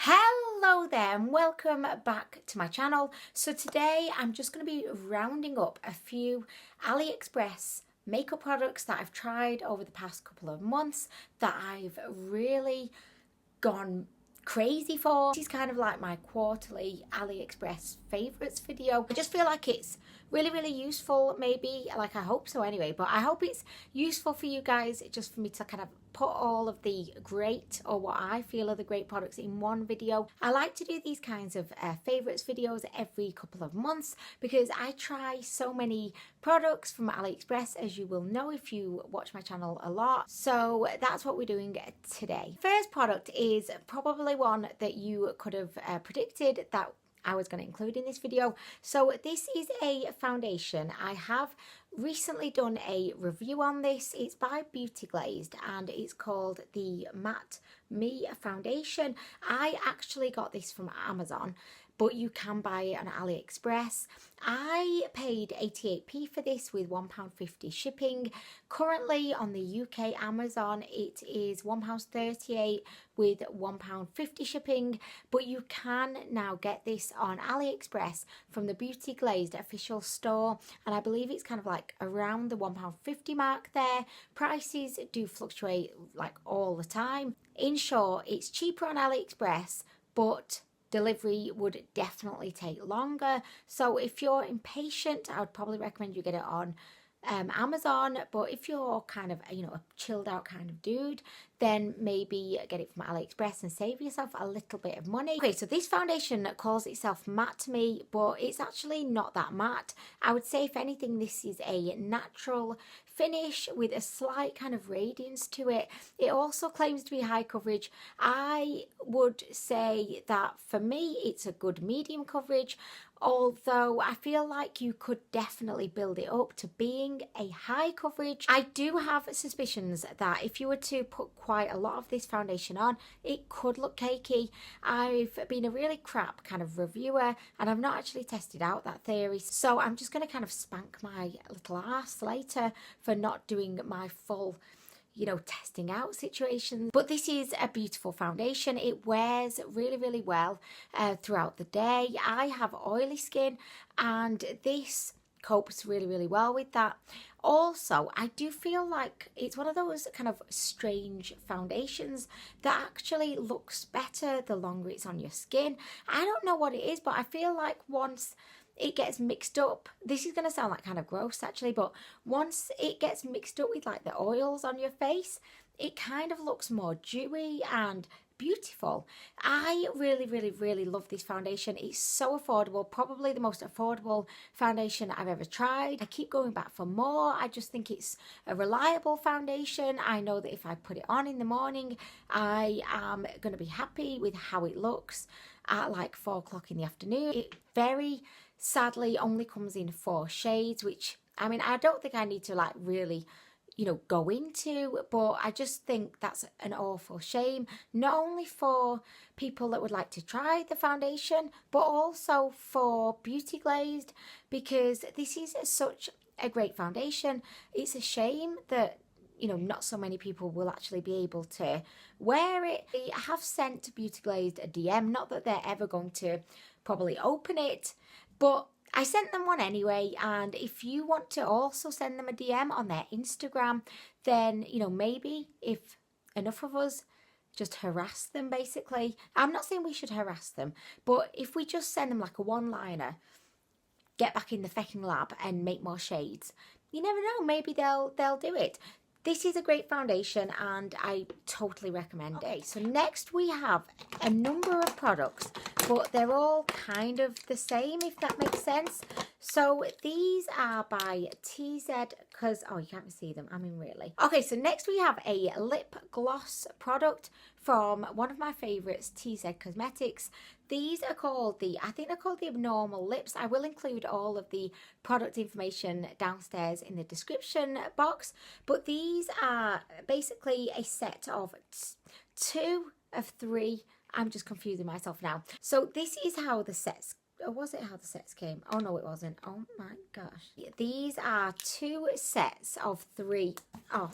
Hello there and welcome back to my channel. So today I'm just going to be rounding up a few Aliexpress makeup products that I've tried over the past couple of months that I've really gone crazy for. This is kind of like my quarterly Aliexpress favourites video. I just feel like it's really useful, maybe, like I hope so anyway, but I hope it's useful for you guys, just for me to kind of put all of the great, or what I feel are the great products in one video. I like to do these kinds of favourites videos every couple of months because I try so many products from Aliexpress, as you will know if you watch my channel a lot. So that's what we're doing today. First product is probably one that you could have predicted that I was going to include in this video. So this is a foundation. I have recently done a review on this. It's by Beauty Glazed and it's called the Matte Me Foundation. I actually got this from Amazon, but you can buy it on Aliexpress. I paid 88p for this with £1.50 shipping. Currently on the UK Amazon it is £1.38 with £1.50 shipping, but you can now get this on Aliexpress from the Beauty Glazed official store, and I believe it's kind of like around the £1.50 mark there. Prices do fluctuate like all the time. In short, it's cheaper on Aliexpress, but delivery would definitely take longer. So if you're impatient, I would probably recommend you get it on Amazon. But if you're kind of, a chilled out kind of dude, then maybe get it from Aliexpress and save yourself a little bit of money. Okay, so this foundation calls itself Matte Me, but it's actually not that matte. I would say if anything, this is a natural finish with a slight kind of radiance to it. It also claims to be high coverage. I would say that for me it's a good medium coverage, although I feel like you could definitely build it up to being a high coverage. I do have suspicions that if you were to put quite a lot of this foundation on, it could look cakey. I've been a really crap kind of reviewer and I've not actually tested out that theory, so I'm just going to kind of spank my little ass later for not doing my full testing out situation. But this is a beautiful foundation. It wears really well throughout the day. I have oily skin and this copes really well with that. Also, I do feel like it's one of those kind of strange foundations that actually looks better the longer it's on your skin. I don't know what it is, but I feel like once it gets mixed up, this is going to sound like kind of gross actually, but once it gets mixed up with like the oils on your face, it kind of looks more dewy and beautiful. I really love this foundation. It's so affordable, probably the most affordable foundation I've ever tried. I keep going back for more. I just think it's a reliable foundation. I know that if I put it on in the morning, I am going to be happy with how it looks at like 4 o'clock in the afternoon. It very sadly only comes in 4 shades, which I mean, I don't think I need to like really go into, but I just think that's an awful shame, not only for people that would like to try the foundation, but also for Beauty Glazed, because this is such a great foundation. It's a shame that not so many people will actually be able to wear it. I have sent Beauty Glazed a DM, not that they're ever going to probably open it, but I sent them one anyway, and if you want to also send them a DM on their Instagram, then, maybe if enough of us just harass them, basically. I'm not saying we should harass them, but if we just send them like a one-liner, get back in the fecking lab and make more shades, you never know, maybe they'll do it. This is a great foundation and I totally recommend it. So next we have a number of products, but they're all kind of the same, if that makes sense. So these are by TZ, because, oh, you can't see them, I mean really. Okay, so next we have a lip gloss product from one of my favourites, TZ Cosmetix. These are called I think they're called the Abnormal Lips. I will include all of the product information downstairs in the description box, but these are basically a set of 2 of 3. I'm just confusing myself now. So this is how the sets, or was it how the sets came? Oh no, it wasn't. Oh my gosh. These are 2 sets of 3. Oh,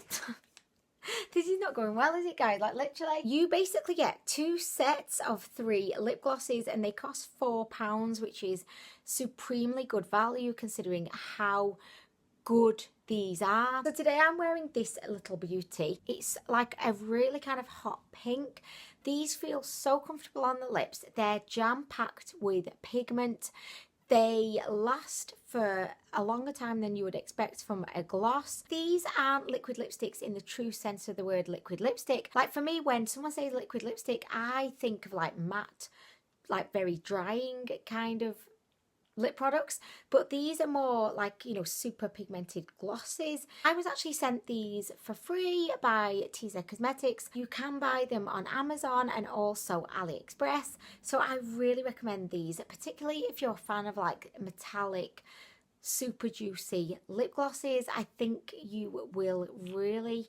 This is not going well, is it, guys? Like, literally, you basically get 2 sets of 3 lip glosses and they cost £4, which is supremely good value considering how good these are. So today I'm wearing this little beauty. It's like a really kind of hot pink. These feel so comfortable on the lips. They're jam-packed with pigment. They last for a longer time than you would expect from a gloss. These aren't liquid lipsticks in the true sense of the word liquid lipstick. Like, for me, when someone says liquid lipstick, I think of like matte, like very drying kind of lip products, but these are more like, you know, super pigmented glosses. I was actually sent these for free by Cosmetix. You can buy them on Amazon and also Aliexpress, so I really recommend these, particularly if you're a fan of like metallic super juicy lip glosses. I think you will really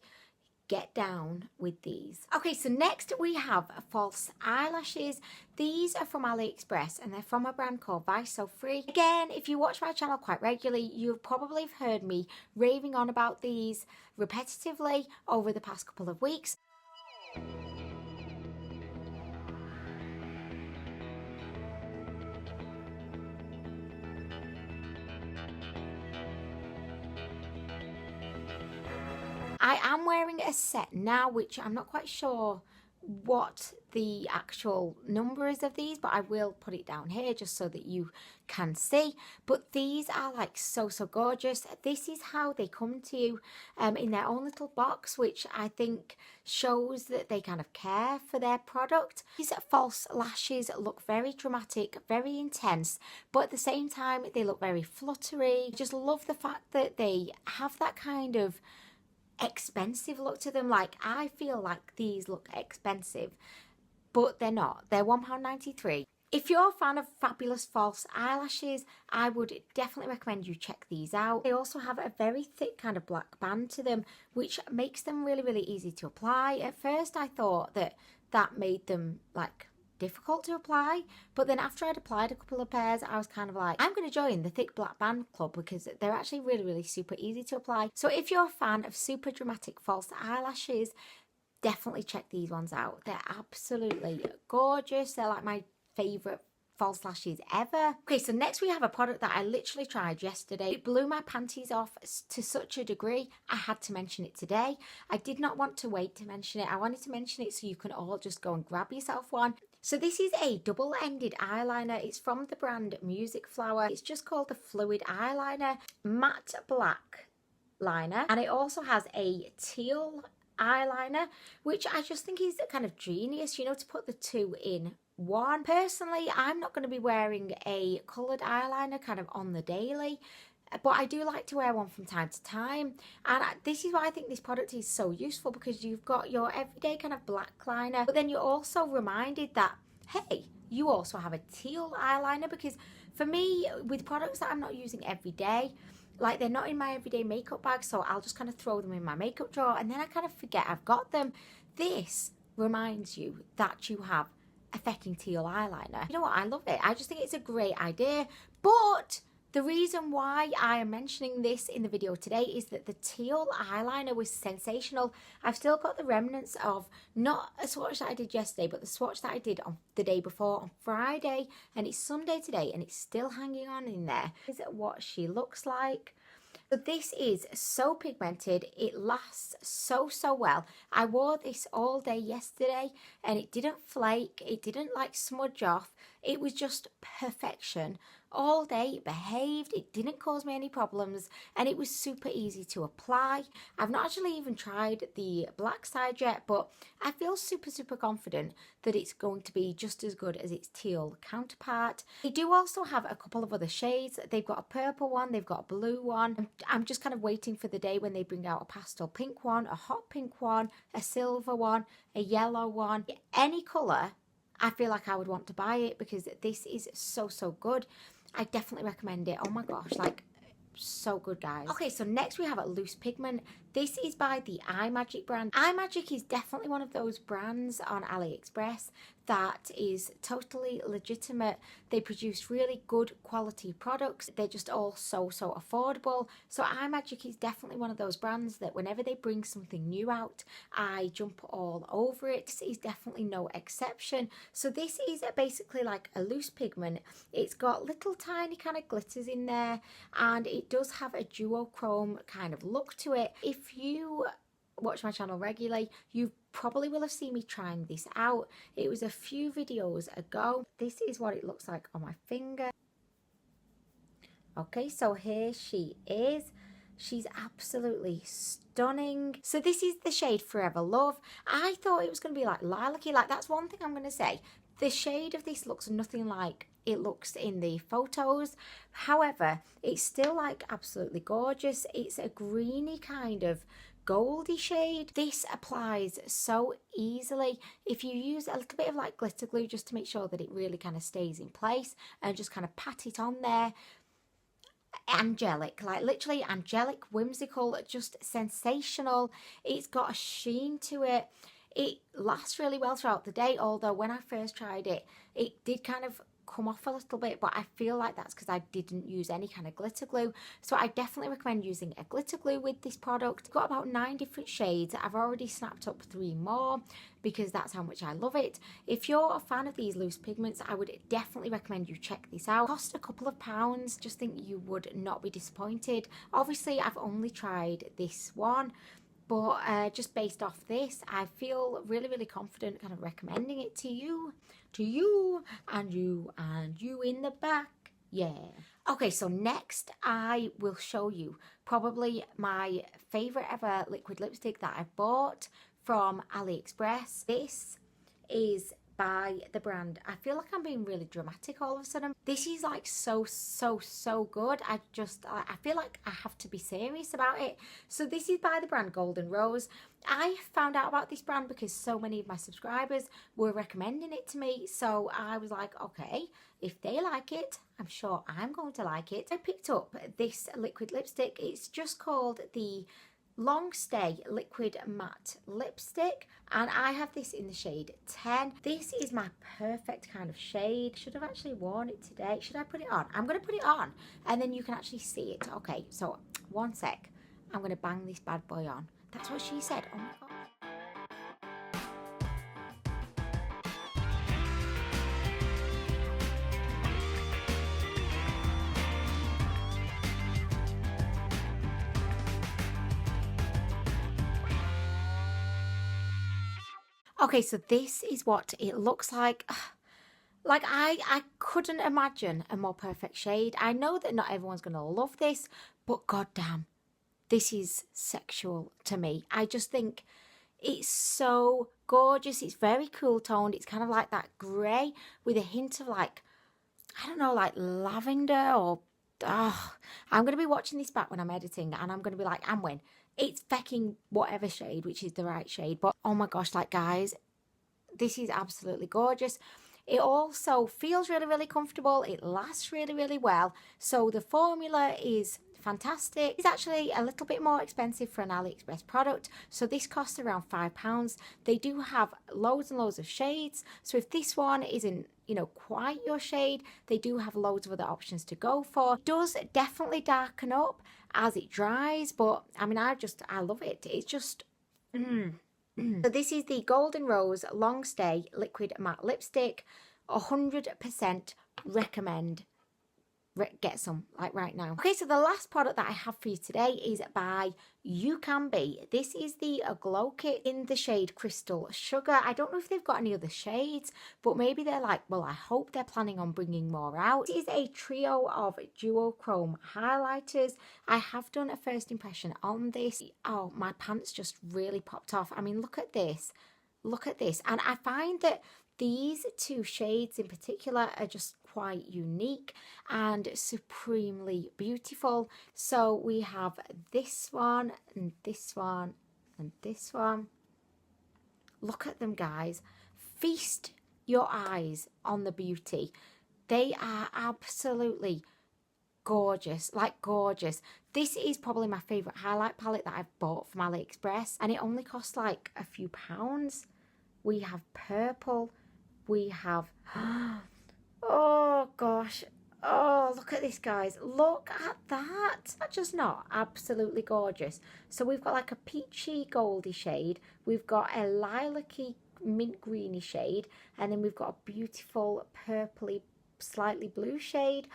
get down with these. Okay, so next we have false eyelashes. These are from Aliexpress and they're from a brand called VISOFREE. Again, if you watch my channel quite regularly, you've probably heard me raving on about these repetitively over the past couple of weeks. I am wearing a set now, which I'm not quite sure what the actual number is of these, but I will put it down here just so that you can see. But these are like so gorgeous. This is how they come to you in their own little box, which I think shows that they kind of care for their product. These false lashes look very dramatic, very intense, but at the same time they look very fluttery. I just love the fact that they have that kind of expensive look to them. Like, I feel like these look expensive, but they're not. They're £1.93. If you're a fan of fabulous false eyelashes, I would definitely recommend you check these out. They also have a very thick kind of black band to them, which makes them really easy to apply. At first I thought that made them like difficult to apply, but then after I'd applied a couple of pairs, I was kind of like, I'm going to join the thick black band club because they're actually really super easy to apply. So if you're a fan of super dramatic false eyelashes, definitely check these ones out. They're absolutely gorgeous. They're like my favorite false lashes ever. Okay, so next we have a product that I literally tried yesterday. It blew my panties off to such a degree I had to mention it today. I did not want to wait to mention it. I wanted to mention it so you can all just go and grab yourself one. So this is a double-ended eyeliner. It's from the brand Music Flower. It's just called the Fluid Eyeliner, matte black liner, and it also has a teal eyeliner, which I just think is kind of genius, you know, to put the two in one. Personally, I'm not going to be wearing a coloured eyeliner kind of on the daily, but I do like to wear one from time to time, and this is why I think this product is so useful, because you've got your everyday kind of black liner, but then you're also reminded that, hey, you also have a teal eyeliner. Because for me, with products that I'm not using every day, like they're not in my everyday makeup bag, so I'll just kind of throw them in my makeup drawer and then I kind of forget I've got them. This reminds you that you have a fucking teal eyeliner. You know what? I love it. I just think it's a great idea. But the reason why I am mentioning this in the video today is that the teal eyeliner was sensational. I've still got the remnants of not a swatch that I did yesterday, but the swatch that I did on the day before on Friday, and it's Sunday today and it's still hanging on in there. This is what she looks like. So this is so pigmented, it lasts so well. I wore this all day yesterday and it didn't flake, it didn't like smudge off, it was just perfection. All day it behaved, it didn't cause me any problems, and it was super easy to apply. I've not actually even tried the black side yet, but I feel super confident that it's going to be just as good as its teal counterpart. They do also have a couple of other shades. They've got a purple one, they've got a blue one. I'm just kind of waiting for the day when they bring out a pastel pink one, a hot pink one, a silver one, a yellow one. Any colour, I feel like I would want to buy it because this is so good. I definitely recommend it. Oh my gosh, like so good, guys. Okay, so next we have a loose pigment. This is by the Imagic brand. Imagic is definitely one of those brands on AliExpress that is totally legitimate. They produce really good quality products. They're just all so affordable. So Imagic is definitely one of those brands that whenever they bring something new out, I jump all over it. This is definitely no exception. So this is basically like a loose pigment. It's got little tiny kind of glitters in there, and it does have a duochrome kind of look to it. If you watch my channel regularly, you probably will have seen me trying this out. It was a few videos ago. This is what it looks like on my finger. Okay, so here she is. She's absolutely stunning. So this is the shade Forever Love. I thought it was going to be like lilac-y. Like, that's one thing I'm going to say. The shade of this looks nothing like it looks in the photos. However, it's still like absolutely gorgeous. It's a greeny kind of goldy shade. This applies so easily. If you use a little bit of like glitter glue just to make sure that it really kind of stays in place and just kind of pat it on there. Angelic, like literally angelic, whimsical, just sensational. It's got a sheen to it. It lasts really well throughout the day, although when I first tried it, it did kind of come off a little bit, but I feel like that's because I didn't use any kind of glitter glue. So I definitely recommend using a glitter glue with this product. It's got about 9 different shades. I've already snapped up 3 more because that's how much I love it. If you're a fan of these loose pigments, I would definitely recommend you check this out. It cost a couple of pounds. Just think you would not be disappointed. Obviously, I've only tried this one, but just based off this, I feel really confident kind of recommending it to you and you in the back. Yeah. Okay, so next I will show you probably my favorite ever liquid lipstick that I bought from AliExpress. This is by the brand. I feel like I'm being really dramatic all of a sudden. This is like so good. I feel like I have to be serious about it. So this is by the brand Golden Rose. I found out about this brand because so many of my subscribers were recommending it to me. So I was like, okay, if they like it, I'm sure I'm going to like it. I picked up this liquid lipstick. It's just called the Long Stay Liquid Matte Lipstick, and I have this in the shade 10. This is my perfect kind of shade. Should have actually worn it today. Should I put it on? I'm going to put it on and then you can actually see it. Okay, so one sec. I'm going to bang this bad boy on. That's what she said. Oh my god. Okay, so this is what it looks like. Like, I couldn't imagine a more perfect shade. I know that not everyone's going to love this, but goddamn, this is sexual to me. I just think it's so gorgeous. It's very cool toned. It's kind of like that grey with a hint of like, I don't know, like lavender or... I'm going to be watching this back when I'm editing and I'm going to be like, Anwen, it's fecking whatever shade, which is the right shade. But oh my gosh, like guys, this is absolutely gorgeous. It also feels really comfortable. It lasts really well. So the formula is fantastic. It's actually a little bit more expensive for an AliExpress product. So this costs around £5. They do have loads and loads of shades. So if this one isn't, you know, quite your shade, they do have loads of other options to go for. It does definitely darken up as it dries, but I mean, I love it. It's just So this is the Golden Rose Long Stay Liquid Matte Lipstick. 100% recommend. Get some, like right now. Okay, so the last product that I have for you today is by UCANBE. This is the Glow Kit in the shade Crystal Sugar. I don't know if they've got any other shades, but maybe they're like, well, I hope they're planning on bringing more out. This is a trio of duochrome highlighters. I have done a first impression on this. Oh, my pants just really popped off. I mean, look at this. Look at this. And I find that these 2 shades in particular are just quite unique and supremely beautiful. So we have this one and this one and this one. Look at them, guys. Feast your eyes on the beauty. They are absolutely gorgeous, like gorgeous. This is probably my favourite highlight palette that I've bought from Aliexpress, and it only costs like a few pounds. We have purple, we have, oh gosh, oh look at this guys, look at that. That's just not absolutely gorgeous. So we've got like a peachy goldy shade, we've got a lilac-y mint greeny shade, and then we've got a beautiful purpley slightly blue shade.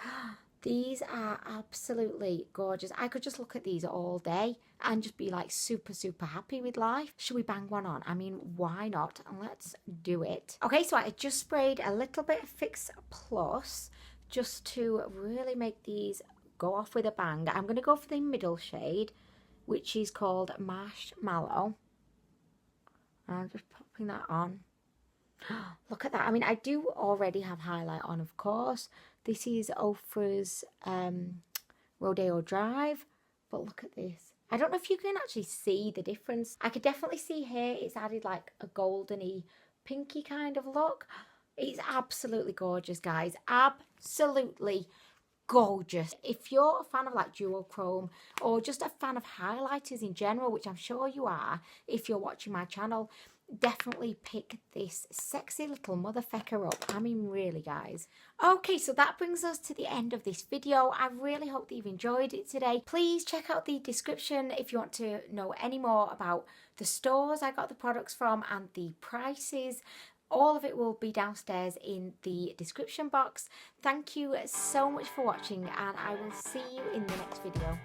These are absolutely gorgeous. I could just look at these all day and just be like super happy with life. Should we bang one on? I mean, why not? Let's do it. Okay, so I just sprayed a little bit of Fix Plus just to really make these go off with a bang. I'm going to go for the middle shade, which is called Marshmallow. And I'm just popping that on. Look at that. I mean, I do already have highlight on, of course. This is Ofra's Rodeo Drive, but look at this. I don't know if you can actually see the difference. I could definitely see here it's added like a goldeny, pinky kind of look. It's absolutely gorgeous, guys. Absolutely gorgeous. If you're a fan of like duochrome or just a fan of highlighters in general, which I'm sure you are if you're watching my channel, definitely pick this sexy little motherfucker up. I mean, really, guys. Okay, so that brings us to the end of this video. I really hope that you've enjoyed it today. Please check out the description if you want to know any more about the stores I got the products from and the prices. All of it will be downstairs in the description box. Thank you so much for watching, and I will see you in the next video.